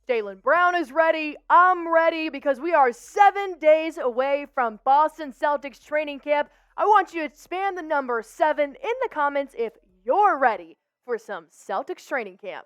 Jaylen Brown is ready. I'm ready because we are 7 days away from Boston Celtics training camp. I want you to spam the number 7 in the comments if you're ready for some Celtics training camp.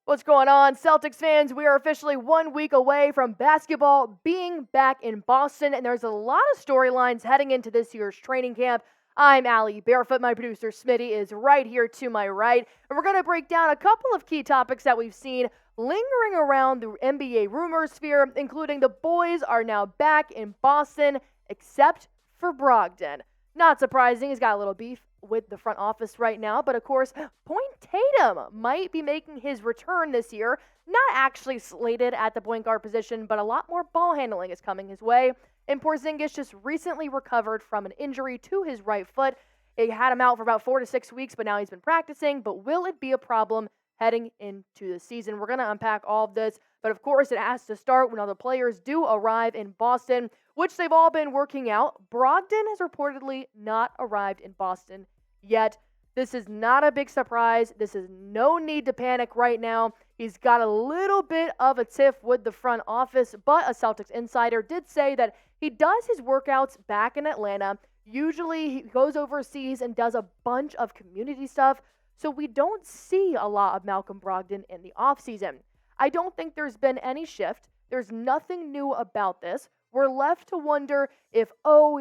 What's going on, Celtics fans? We are officially 1 week away from basketball being back in Boston, and there's a lot of storylines heading into this year's training camp. I'm Allie Barefoot. My producer, Smitty, is right here to my right, and we're going to break down a couple of key topics that we've seen lingering around the NBA rumor sphere, including the boys are now back in Boston, except for Brogden. Not surprising, he's got a little beef with the front office right now, but of course, Point Tatum might be making his return this year. Not actually slated at the point guard position, but a lot more ball handling is coming his way. And Porzingis just recently recovered from an injury to his right foot. It had him out for about 4 to 6 weeks, but now he's been practicing. But will it be a problem heading into the season? We're going to unpack all of this, but of course, it has to start when all the players do arrive in Boston, which they've all been working out. Brogden has reportedly not arrived in Boston yet. This is not a big surprise. This is no need to panic right now. He's got a little bit of a tiff with the front office, but a Celtics insider did say that he does his workouts back in Atlanta. Usually he goes overseas and does a bunch of community stuff, so we don't see a lot of Malcolm Brogdon in the offseason. I don't think there's been any shift. There's nothing new about this. We're left to wonder if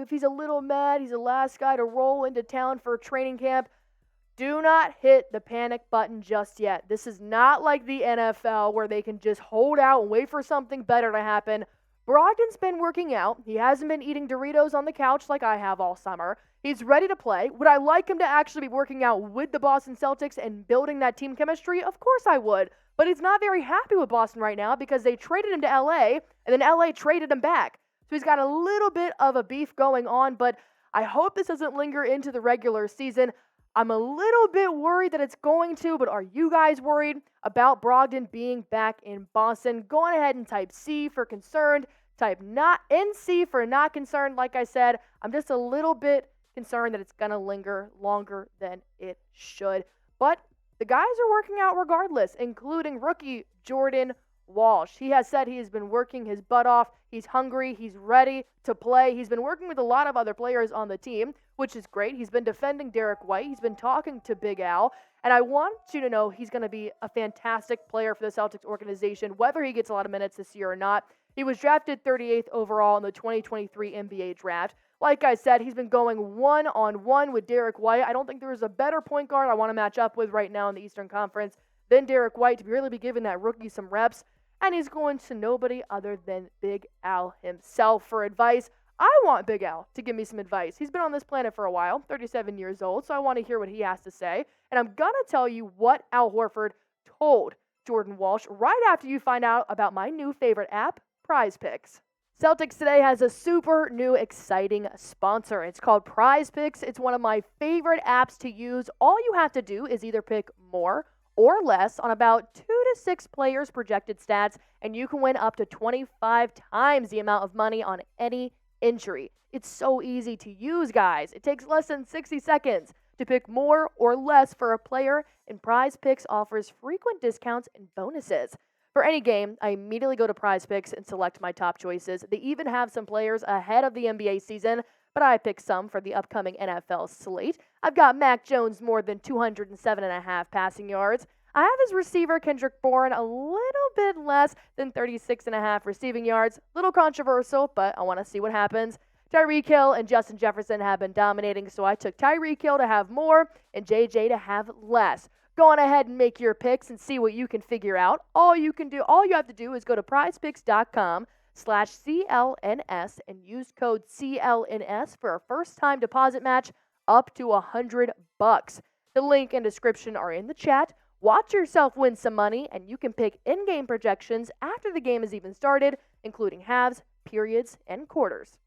he's a little mad, he's the last guy to roll into town for training camp. Do not hit the panic button just yet. This is not like the NFL where they can just hold out and wait for something better to happen. Brogdon's been working out. He hasn't been eating Doritos on the couch like I have all summer. He's ready to play. Would I like him to actually be working out with the Boston Celtics and building that team chemistry? Of course I would. But he's not very happy with Boston right now because they traded him to LA, and then LA traded him back. So he's got a little bit of a beef going on, but I hope this doesn't linger into the regular season. I'm a little bit worried that it's going to, but are you guys worried about Brogdon being back in Boston? Go on ahead and type C for concerned, type not NC for not concerned. Like I said, I'm just a little bit concerned that it's going to linger longer than it should. But the guys are working out regardless, including rookie Jordan Walsh. He has said he has been working his butt off. He's hungry. He's ready to play. He's been working with a lot of other players on the team, which is great. He's been defending Derek White. He's been talking to Big Al. And I want you to know he's going to be a fantastic player for the Celtics organization, whether he gets a lot of minutes this year or not. He was drafted 38th overall in the 2023 NBA draft. Like I said, he's been going one-on-one with Derek White. I don't think there is a better point guard I want to match up with right now in the Eastern Conference than Derek White to really be giving that rookie some reps. And he's going to nobody other than Big Al himself for advice. I want Big Al to give me some advice. He's been on this planet for a while, 37 years old, so I want to hear what he has to say. And I'm going to tell you what Al Horford told Jordan Walsh right after you find out about my new favorite app, Prize Picks. Celtics Today has a super new exciting sponsor. It's called Prize Picks. It's one of my favorite apps to use. All you have to do is either pick more or less on about 2 to 6 players' projected stats, and you can win up to 25 times the amount of money on any injury. It's so easy to use, guys. It takes less than 60 seconds to pick more or less for a player, and Prize Picks offers frequent discounts and bonuses. For any game, I immediately go to Prize Picks and select my top choices. They even have some players ahead of the NBA season, but I picked some for the upcoming NFL slate. I've got Mac Jones more than 207.5 passing yards. I have his receiver, Kendrick Bourne, a little bit less than 36.5 receiving yards. Little controversial, but I want to see what happens. Tyreek Hill and Justin Jefferson have been dominating, so I took Tyreek Hill to have more and JJ to have less. Go on ahead and make your picks and see what you can figure out. All you have to do is go to prizepicks.com/CLNS and use code CLNS for a first-time deposit match up to $100. The link and description are in the chat. Watch yourself win some money, and you can pick in-game projections after the game has even started, including halves, periods, and quarters.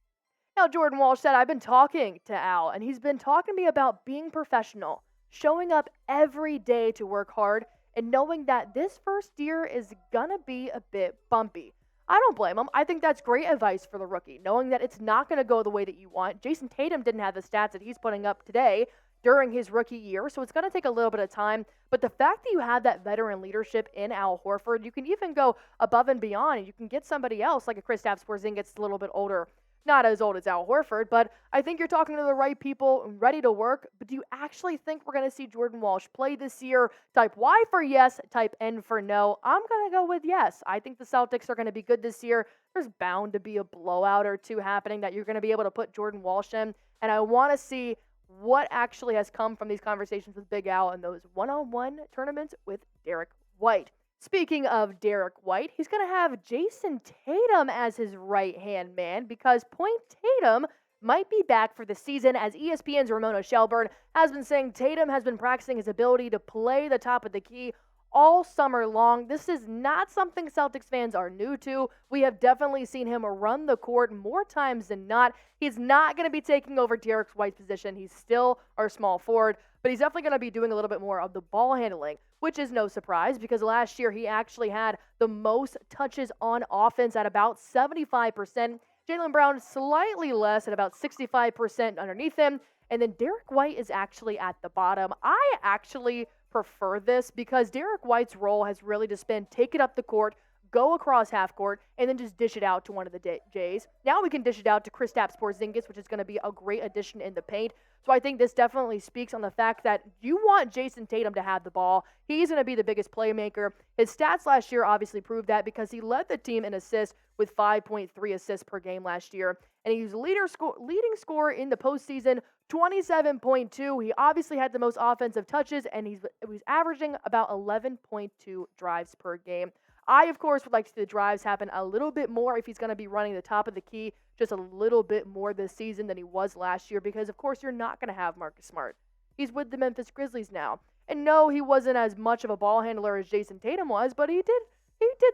Now, Jordan Walsh said, I've been talking to Al, and he's been talking to me about being professional, showing up every day to work hard, and knowing that this first year is gonna be a bit bumpy. I don't blame him. I think that's great advice for the rookie, knowing that it's not going to go the way that you want. Jayson Tatum didn't have the stats that he's putting up today during his rookie year, so it's going to take a little bit of time. But the fact that you have that veteran leadership in Al Horford, you can even go above and beyond, and you can get somebody else like a Kristaps Porzingis a little bit older. Not as old as Al Horford, but I think you're talking to the right people ready to work. But do you actually think we're going to see Jordan Walsh play this year? Type Y for yes, type N for no. I'm going to go with yes. I think the Celtics are going to be good this year. There's bound to be a blowout or two happening that you're going to be able to put Jordan Walsh in. And I want to see what actually has come from these conversations with Big Al and those one-on-one tournaments with Derek White. Speaking of Derek White, he's going to have Jayson Tatum as his right-hand man because Point Tatum might be back for the season, as ESPN's Ramona Shelburne has been saying Tatum has been practicing his ability to play the top of the key all summer long. This is not something Celtics fans are new to. We have definitely seen him run the court more times than not. He's not going to be taking over Derek White's position. He's still our small forward, but he's definitely going to be doing a little bit more of the ball handling, which is no surprise because last year he actually had the most touches on offense at about 75%. Jaylen Brown slightly less at about 65% underneath him. And then Derek White is actually at the bottom. I actually prefer this because Derek White's role has really just been take it up the court, go across half court, and then just dish it out to one of the Jays. Now we can dish it out to Kristaps Porzingis, which is going to be a great addition in the paint. So I think this definitely speaks on the fact that you want Jayson Tatum to have the ball. He's going to be the biggest playmaker. His stats last year obviously proved that because he led the team in assists with 5.3 assists per game last year. And he was leading scorer in the postseason, 27.2. He obviously had the most offensive touches, and he's averaging about 11.2 drives per game. I, of course, would like to see the drives happen a little bit more if he's going to be running the top of the key just a little bit more this season than he was last year because, of course, you're not going to have Marcus Smart. He's with the Memphis Grizzlies now. And no, he wasn't as much of a ball handler as Jayson Tatum was, but he did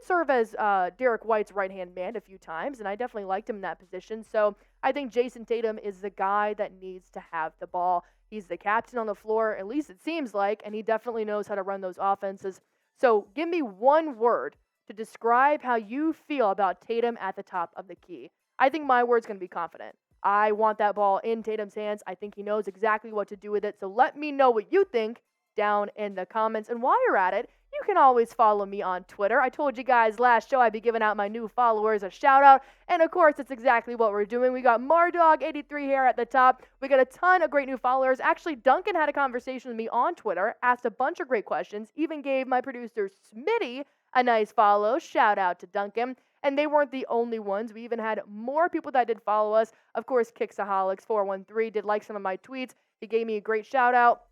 serve as Derek White's right-hand man a few times, and I definitely liked him in that position. So I think Jayson Tatum is the guy that needs to have the ball. He's the captain on the floor, at least it seems like, and he definitely knows how to run those offenses. So give me one word to describe how you feel about Tatum at the top of the key. I think my word's going to be confident. I want that ball in Tatum's hands. I think he knows exactly what to do with it. So let me know what you think down in the comments. And while you're at it, you can always follow me on Twitter. I told you guys last show I'd be giving out my new followers a shout out. And of course, that's exactly what we're doing. We got Mardog83 here at the top. We got a ton of great new followers. Actually, Duncan had a conversation with me on Twitter, asked a bunch of great questions, even gave my producer Smitty a nice follow. Shout out to Duncan. And they weren't the only ones. We even had more people that did follow us. Of course, Kixaholics413 did like some of my tweets. He gave me a great shout out.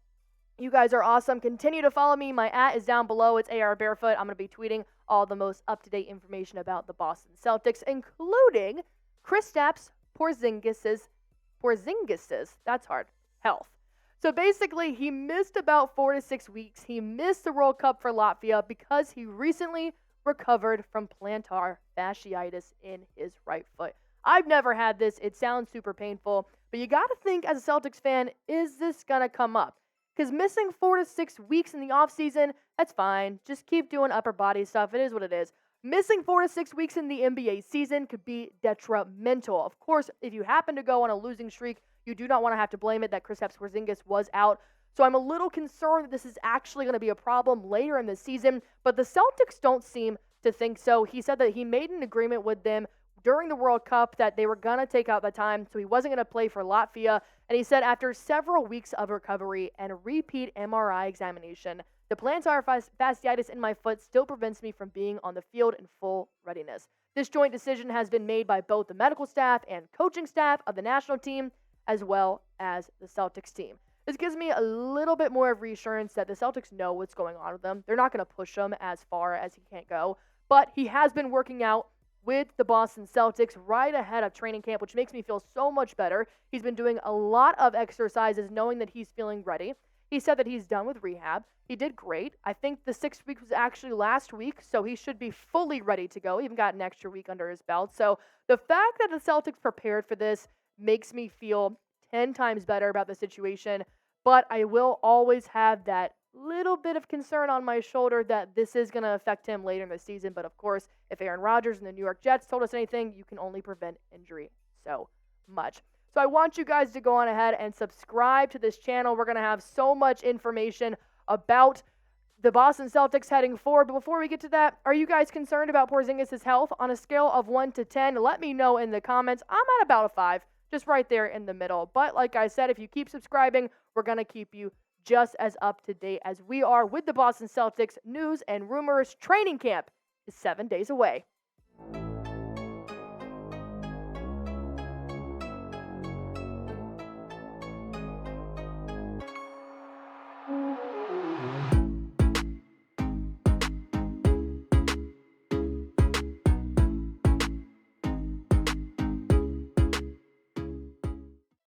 You guys are awesome. Continue to follow me. My @ is down below. It's AR Barefoot. I'm going to be tweeting all the most up-to-date information about the Boston Celtics, including Kristaps Porzingis's, that's hard, health. So basically, he missed about 4 to 6 weeks. He missed the World Cup for Latvia because he recently recovered from plantar fasciitis in his right foot. I've never had this. It sounds super painful, but you got to think as a Celtics fan, is this going to come up? Because missing 4 to 6 weeks in the offseason, that's fine. Just keep doing upper body stuff. It is what it is. Missing 4 to 6 weeks in the NBA season could be detrimental. Of course, if you happen to go on a losing streak, you do not want to have to blame it that Kristaps Porzingis was out. So I'm a little concerned that this is actually going to be a problem later in the season, but the Celtics don't seem to think so. He said that he made an agreement with them during the World Cup that they were going to take out the time, so he wasn't going to play for Latvia. And he said after several weeks of recovery and a repeat MRI examination, the plantar fasciitis in my foot still prevents me from being on the field in full readiness. This joint decision has been made by both the medical staff and coaching staff of the national team, as well as the Celtics team. This gives me a little bit more of reassurance that the Celtics know what's going on with him. They're not going to push him as far as he can't go, but he has been working out with the Boston Celtics right ahead of training camp, which makes me feel so much better. He's been doing a lot of exercises knowing that he's feeling ready. He said that he's done with rehab. He did great. I think the 6 weeks was actually last week, so he should be fully ready to go. He even got an extra week under his belt. So the fact that the Celtics prepared for this makes me feel 10 times better about the situation, but I will always have that little bit of concern on my shoulder that this is going to affect him later in the season. But of course, if Aaron Rodgers and the New York Jets told us anything, you can only prevent injury so much. So I want you guys to go on ahead and subscribe to this channel. We're going to have so much information about the Boston Celtics heading forward. But before we get to that, are you guys concerned about Porzingis' health? On a scale of 1 to 10, let me know in the comments. I'm at about a 5, just right there in the middle. But like I said, if you keep subscribing, we're going to keep you just as up to date as we are with the Boston Celtics news and rumors. Training camp is 7 days away.